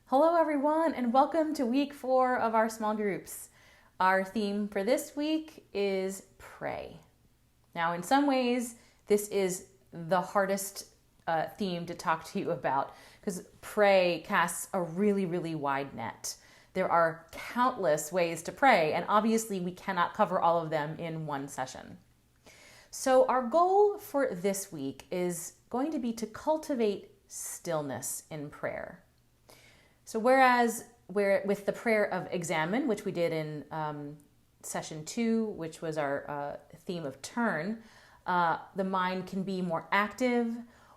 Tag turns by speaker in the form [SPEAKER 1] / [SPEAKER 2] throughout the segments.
[SPEAKER 1] Hello everyone and welcome to week 4 of our small groups. Our theme for this week is pray. Now in some ways this is the hardest theme to talk to you about because pray casts a really wide net. There are countless ways to pray and obviously we cannot cover all of them in one session. So our goal for this week is going to be to cultivate stillness in prayer. So whereas with the prayer of examine, which we did in session 2, which was our theme of turn, the mind can be more active,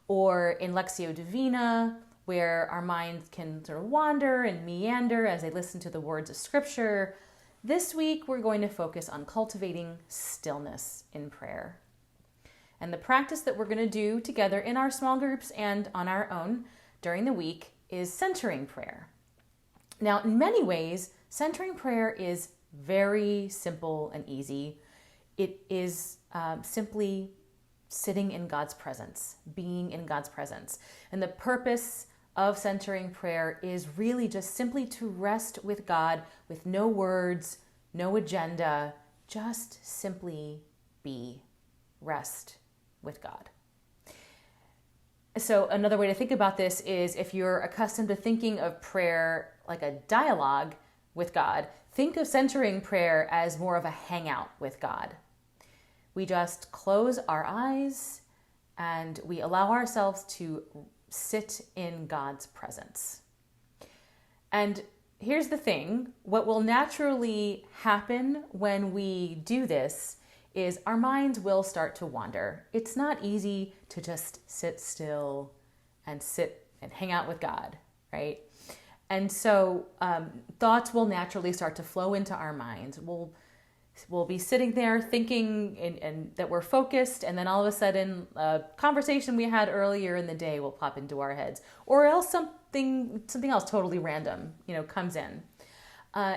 [SPEAKER 1] or in Lectio Divina, where our minds can sort of wander and meander as they listen to the words of Scripture. This week, we're going to focus on cultivating stillness in prayer. And the practice that we're going to do together in our small groups and on our own during the week is centering prayer. Now, in many ways, centering prayer is very simple and easy. It is simply sitting in God's presence, being in God's presence. And the purpose of centering prayer is really just simply to rest with God with no words, no agenda, just simply be, rest with God. So another way to think about this is if you're accustomed to thinking of prayer like a dialogue with God, think of centering prayer as more of a hangout with God. We just close our eyes and we allow ourselves to sit in God's presence. And here's the thing, what will naturally happen when we do this is our minds will start to wander. It's not easy to just sit still and hang out with God, right? And so thoughts will naturally start to flow into our minds. We'll be sitting there thinking and that we're focused, and then all of a sudden a conversation we had earlier in the day will pop into our heads, or else something else totally random, comes in.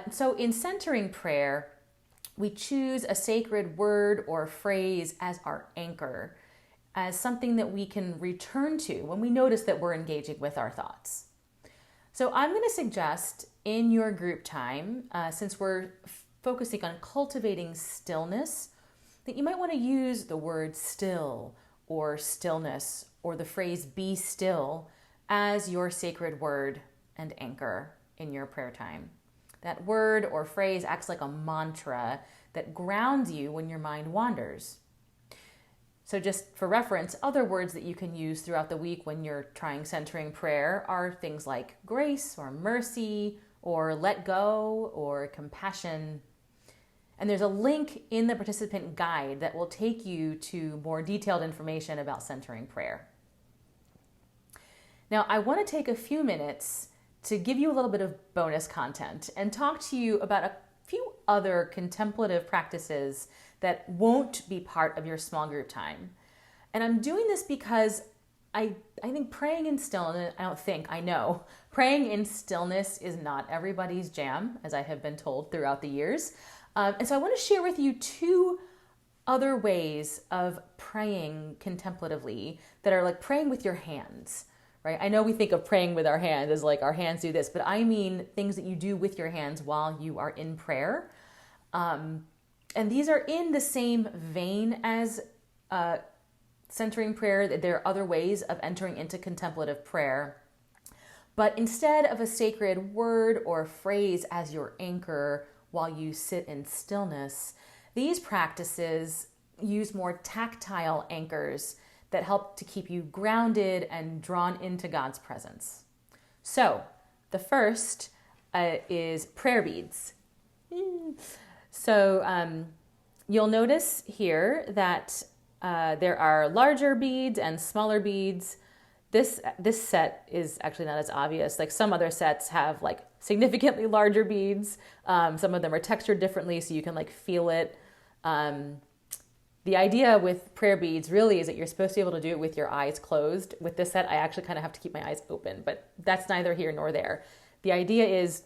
[SPEAKER 1] So in centering prayer, we choose a sacred word or phrase as our anchor, as something that we can return to when we notice that we're engaging with our thoughts. So I'm going to suggest in your group time, since we're focusing on cultivating stillness, that you might want to use the word still or stillness or the phrase be still as your sacred word and anchor in your prayer time. That word or phrase acts like a mantra that grounds you when your mind wanders. So just for reference, other words that you can use throughout the week when you're trying centering prayer are things like grace or mercy or let go or compassion. And there's a link in the participant guide that will take you to more detailed information about centering prayer. Now, I want to take a few minutes to give you a little bit of bonus content and talk to you about a few other contemplative practices that won't be part of your small group time. And I'm doing this because I think praying in stillness, I know, praying in stillness is not everybody's jam, as I have been told throughout the years. And so I want to share with you 2 other ways of praying contemplatively that are like praying with your hands. Right? I know we think of praying with our hands as like our hands do this, but I mean things that you do with your hands while you are in prayer. And these are in the same vein as centering prayer. There are other ways of entering into contemplative prayer. But instead of a sacred word or phrase as your anchor while you sit in stillness, these practices use more tactile anchors that help to keep you grounded and drawn into God's presence. So the first is prayer beads. So you'll notice here that there are larger beads and smaller beads. This set is actually not as obvious. Like some other sets have like significantly larger beads. Some of them are textured differently so you can like feel it. The idea with prayer beads really is that you're supposed to be able to do it with your eyes closed. With this set, I actually kind of have to keep my eyes open, but that's neither here nor there. The idea is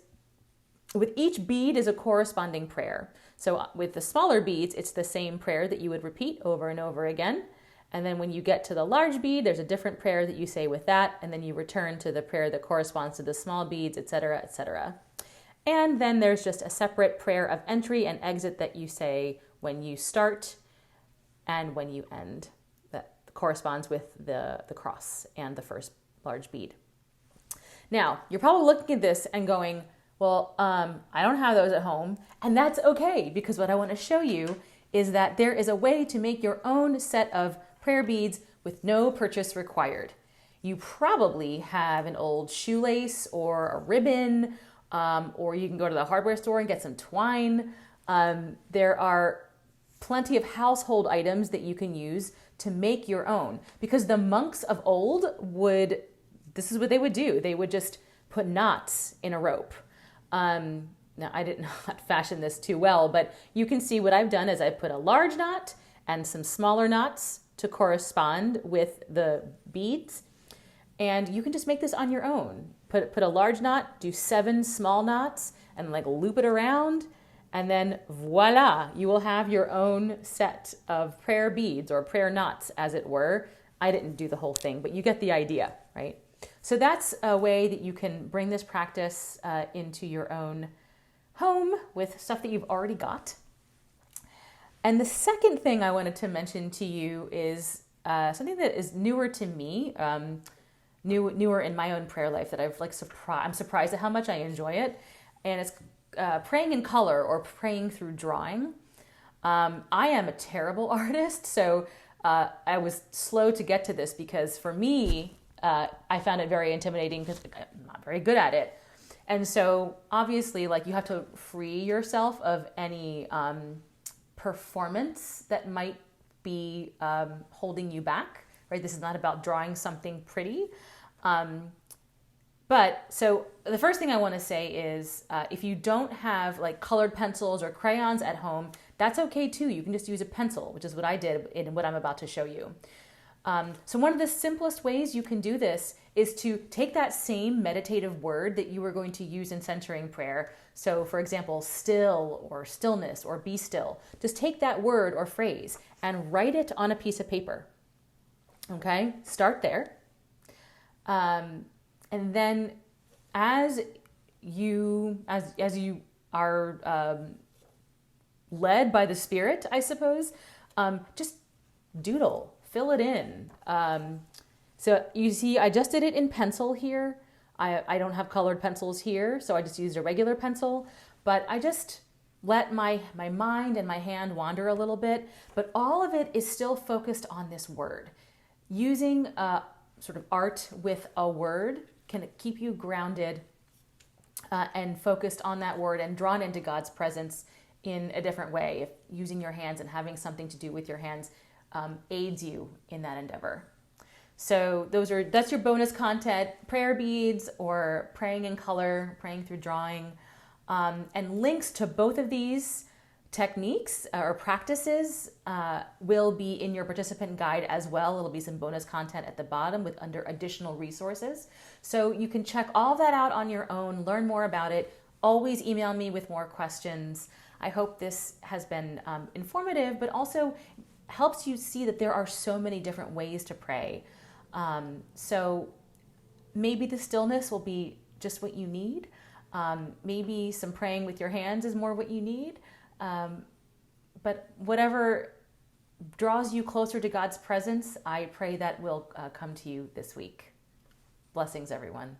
[SPEAKER 1] with each bead is a corresponding prayer. So with the smaller beads, it's the same prayer that you would repeat over and over again. And then when you get to the large bead, there's a different prayer that you say with that. And then you return to the prayer that corresponds to the small beads, etc., etc. And then there's just a separate prayer of entry and exit that you say when you start and when you end. That corresponds with the cross and the first large bead. Now, you're probably looking at this and going, well, I don't have those at home. And that's okay, because what I want to show you is that there is a way to make your own set of prayer beads with no purchase required. You probably have an old shoelace or a ribbon, or you can go to the hardware store and get some twine. There are plenty of household items that you can use to make your own, because the monks of old this is what they would do. They would just put knots in a rope. Now, I did not fashion this too well, but you can see what I've done is I put a large knot and some smaller knots to correspond with the beads. And you can just make this on your own. Put a large knot, do 7 small knots, and like loop it around. And then voila, you will have your own set of prayer beads, or prayer knots, as it were. I didn't do the whole thing, but you get the idea, right? So that's a way that you can bring this practice into your own home with stuff that you've already got. And the second thing I wanted to mention to you is something that is newer to me, newer in my own prayer life, that I'm surprised at how much I enjoy it. And it's praying in color, or praying through drawing. I am a terrible artist, so I was slow to get to this, because for me, I found it very intimidating because I'm not very good at it. And so obviously, like, you have to free yourself of any performance that might be holding you back, right? This is not about drawing something pretty. But so the first thing I want to say is if you don't have like colored pencils or crayons at home, that's okay too. You can just use a pencil, which is what I did in what I'm about to show you. So one of the simplest ways you can do this is to take that same meditative word that you were going to use in centering prayer. So for example, still, or stillness, or be still. Just take that word or phrase and write it on a piece of paper. Okay, start there. And then as you are led by the Spirit, I suppose, just doodle. Fill it in. So you see, I just did it in pencil here. I don't have colored pencils here, so I just used a regular pencil. But I just let my mind and my hand wander a little bit. But all of it is still focused on this word. Using sort of art with a word can keep you grounded and focused on that word and drawn into God's presence in a different way. If using your hands and having something to do with your hands aids you in that endeavor. So that's your bonus content: prayer beads, or praying in color, praying through drawing, and links to both of these techniques or practices will be in your participant guide as well. It'll be some bonus content at the bottom under additional resources. So you can check all that out on your own, learn more about it. Always email me with more questions. I hope this has been informative, but also helps you see that there are so many different ways to pray. So maybe the stillness will be just what you need. Maybe some praying with your hands is more what you need. But whatever draws you closer to God's presence, I pray that will come to you this week. Blessings, everyone.